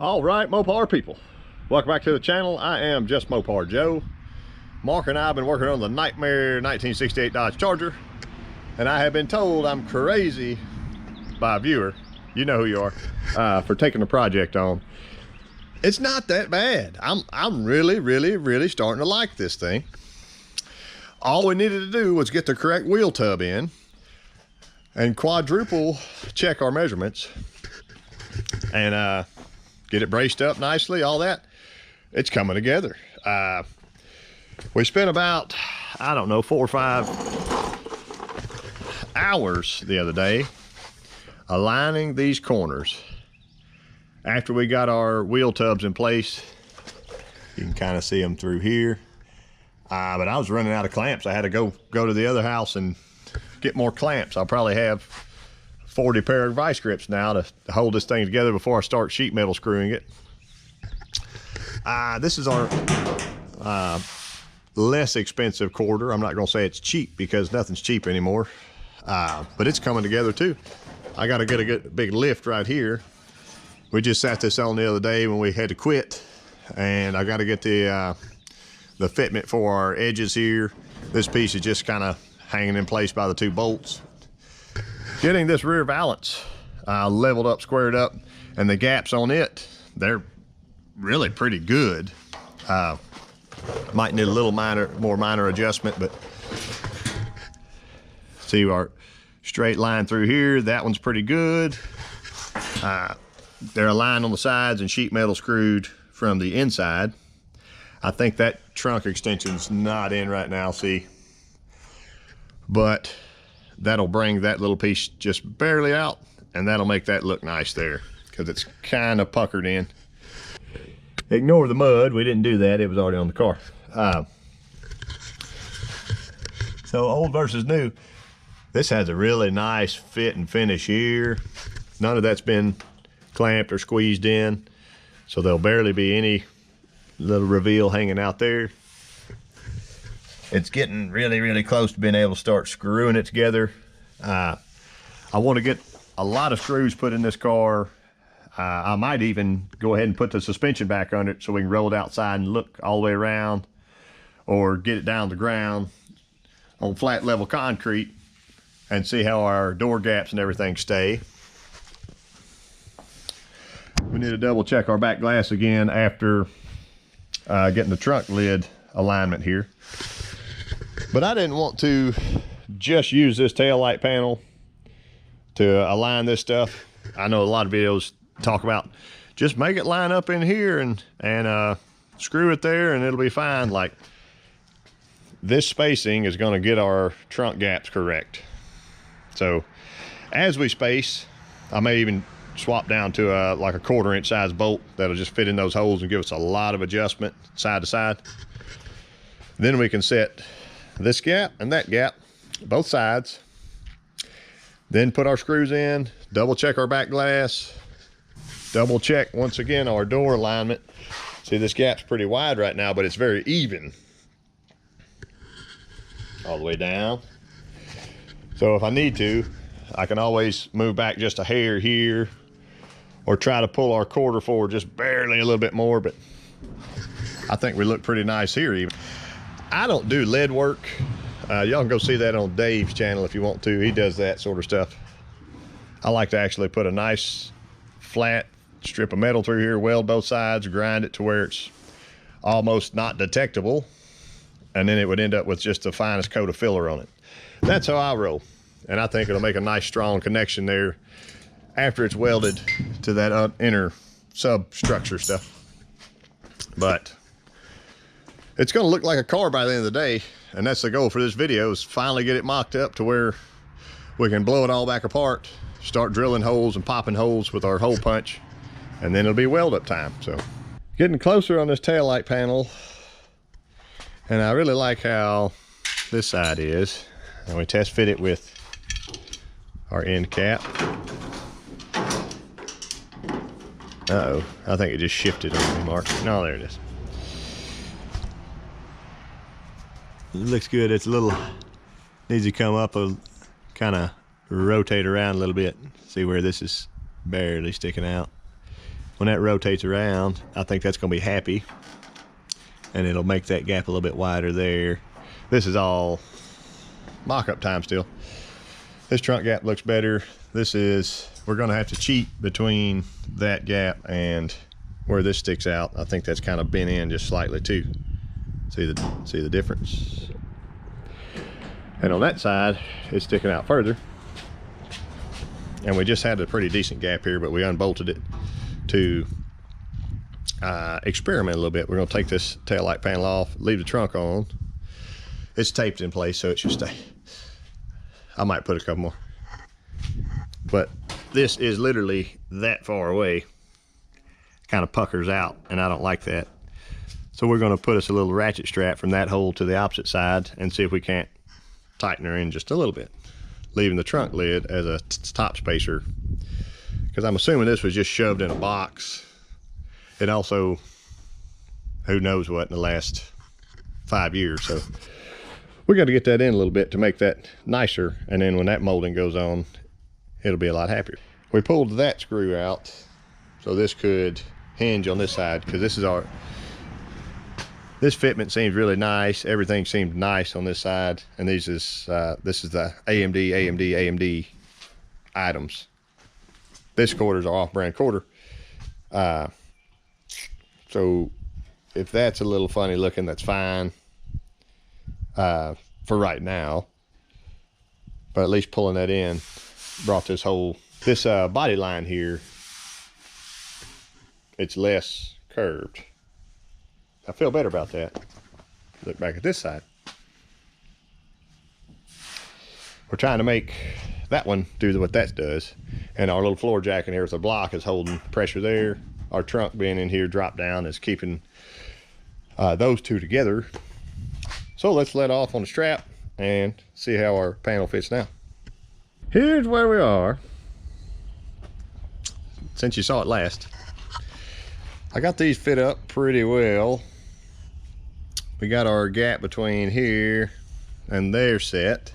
All right, Mopar people, welcome back to the channel. I am just Mopar Joe. Mark and I have been working on the Nightmare 1968 Dodge Charger, and I have been told I'm crazy by a viewer, you know who you are, for taking the project on. It's not that bad. I'm really starting to like this thing. All we needed to do was get the correct wheel tub in and quadruple check our measurements and get it braced up nicely, all that. It's coming together. We spent about, I don't know, 4 or 5 hours the other day aligning these corners. After we got our wheel tubs in place, you can kind of see them through here. But I was running out of clamps. I had to go to the other house and get more clamps. I'll probably have 40 pair of vice grips now to hold this thing together before I start sheet metal screwing it. This is our less expensive quarter. I'm not gonna say it's cheap because nothing's cheap anymore, but it's coming together too. I gotta get a good big lift right here. We just sat this on the other day when we had to quit, and I gotta get the fitment for our edges here. This piece is just kind of hanging in place by the 2 bolts. Getting this rear valance leveled up, squared up, and the gaps on it, they're really pretty good. Might need a little more minor adjustment, but see our straight line through here, that one's pretty good. They're aligned on the sides and sheet metal screwed from the inside. I think that trunk extension's not in right now, see, but that'll bring that little piece just barely out, and that'll make that look nice there because it's kind of puckered in. Ignore the mud, we didn't do that, it was already on the car. So old versus new, this has a really nice fit and finish here. None of that's been clamped or squeezed in, so there'll barely be any little reveal hanging out there. It's getting really close to being able to start screwing it together. I want to get a lot of screws put in this car. I might even go ahead and put the suspension back under it so we can roll it outside and look all the way around, or get it down to the ground on flat level concrete and see how our door gaps and everything stay. We need to double check our back glass again after getting the trunk lid alignment here. But I didn't want to just use this tail light panel to align this stuff. I know a lot of videos talk about just make it line up in here and screw it there and it'll be fine. Like, this spacing is going to get our trunk gaps correct. So as we space, I may even swap down to like a 1/4 inch size bolt that'll just fit in those holes and give us a lot of adjustment side to side. Then we can set this gap and that gap, both sides. Then put our screws in, double check our back glass, double check once again our door alignment. See, this gap's pretty wide right now, but it's very even all the way down. So if I need to, I can always move back just a hair here, or try to pull our quarter forward just barely a little bit more, but I think we look pretty nice here even. I don't do lead work. Y'all can go see that on Dave's channel if you want to. He does that sort of stuff. I like to actually put a nice flat strip of metal through here, weld both sides, grind it to where it's almost not detectable, and then it would end up with just the finest coat of filler on it. That's how I roll, and I think it'll make a nice strong connection there after it's welded to that inner substructure stuff. But it's going to look like a car by the end of the day, and that's the goal for this video, is finally get it mocked up to where we can blow it all back apart, start drilling holes and popping holes with our hole punch, and then it'll be weld up time. So getting closer on this taillight panel, and I really like how this side is. And we test fit it with our end cap. Uh-oh, I think it just shifted on me, Mark. No, there it is. It looks good. It's a little, needs to come up a kind of rotate around a little bit. See where this is barely sticking out. when that rotates around, I think that's gonna be happy. And it'll make that gap a little bit wider there. This is all mock-up time still. This trunk gap looks better. This is, we're gonna have to cheat between that gap and where this sticks out. I think that's kind of bent in just slightly too. See the difference? And on that side, it's sticking out further. And we just had a pretty decent gap here, but we unbolted it to experiment a little bit. We're gonna take this tail light panel off, leave the trunk on. It's taped in place, so it should stay. I might put a couple more. But this is literally that far away. Kind of puckers out, and I don't like that. So we're gonna put us a little ratchet strap from that hole to the opposite side and see if we can't tighten her in just a little bit, leaving the trunk lid as a top spacer. Because I'm assuming this was just shoved in a box. It also, who knows what, in the last 5 years. So we got to get that in a little bit to make that nicer. And then when that molding goes on, it'll be a lot happier. We pulled that screw out, so this could hinge on this side, because this fitment seems really nice. Everything seemed nice on this side. And this is the AMD items. This quarter's our off-brand quarter. So if that's a little funny looking, that's fine for right now. But at least pulling that in brought this body line here, it's less curved. I feel better about that. Look back at this side. We're trying to make that one do what that does. And our little floor jack in here with a block is holding pressure there. Our trunk being in here drop down is keeping those two together. So let's let off on the strap and see how our panel fits now. Here's where we are since you saw it last. I got these fit up pretty well. We got our gap between here and there set.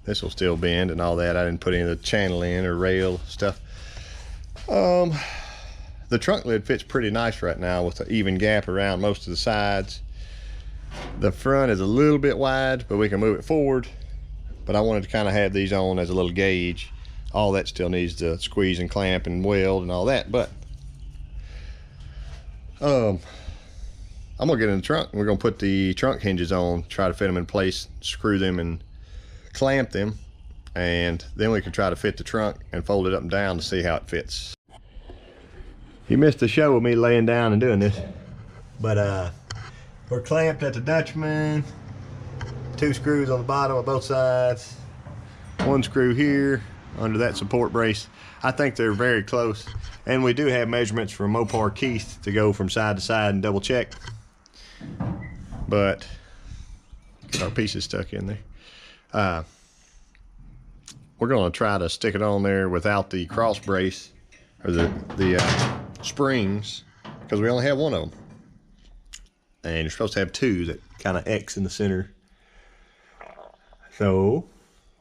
This will still bend and all that. I didn't put any of the channel in or rail stuff. The trunk lid fits pretty nice right now with an even gap around most of the sides. The front is a little bit wide, but we can move it forward. But I wanted to kind of have these on as a little gauge. All that still needs to squeeze and clamp and weld and all that, but I'm gonna get in the trunk and we're gonna put the trunk hinges on, try to fit them in place, screw them and clamp them, and then we can try to fit the trunk and fold it up and down to see how it fits. You missed the show with me laying down and doing this, but we're clamped at the Dutchman. 2 screws on the bottom of both sides, 1 screw here under that support brace. I think they're very close, and we do have measurements from Mopar Keith to go from side to side and double check, but get our pieces stuck in there. We're going to try to stick it on there without the cross brace or the springs, because we only have 1 of them, and you're supposed to have 2 that kind of X in the center. So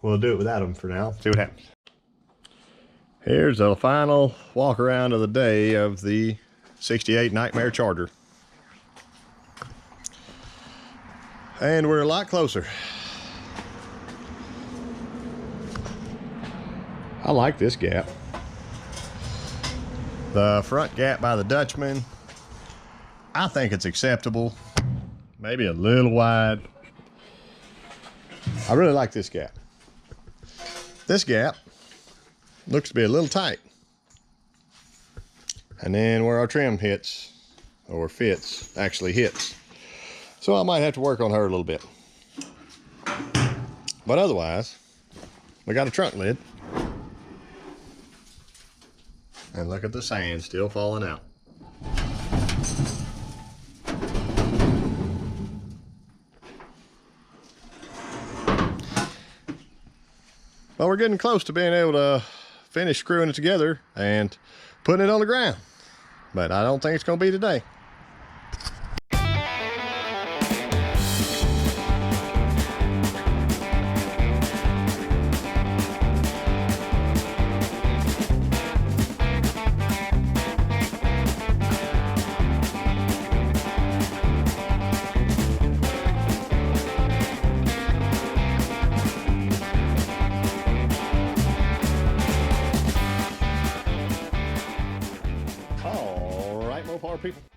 we'll do it without them for now, see what happens. Here's the final walk around of the day of the 68 Nightmare Charger. And we're a lot closer. I like this gap. The front gap by the Dutchman, I think it's acceptable. Maybe a little wide. I really like this gap. This gap looks to be a little tight. And then where our trim hits, or fits, actually hits. So I might have to work on her a little bit. But otherwise, we got a trunk lid. And look at the sand still falling out. Well, we're getting close to being able to finish screwing it together and putting it on the ground. But I don't think it's going to be today. far, people?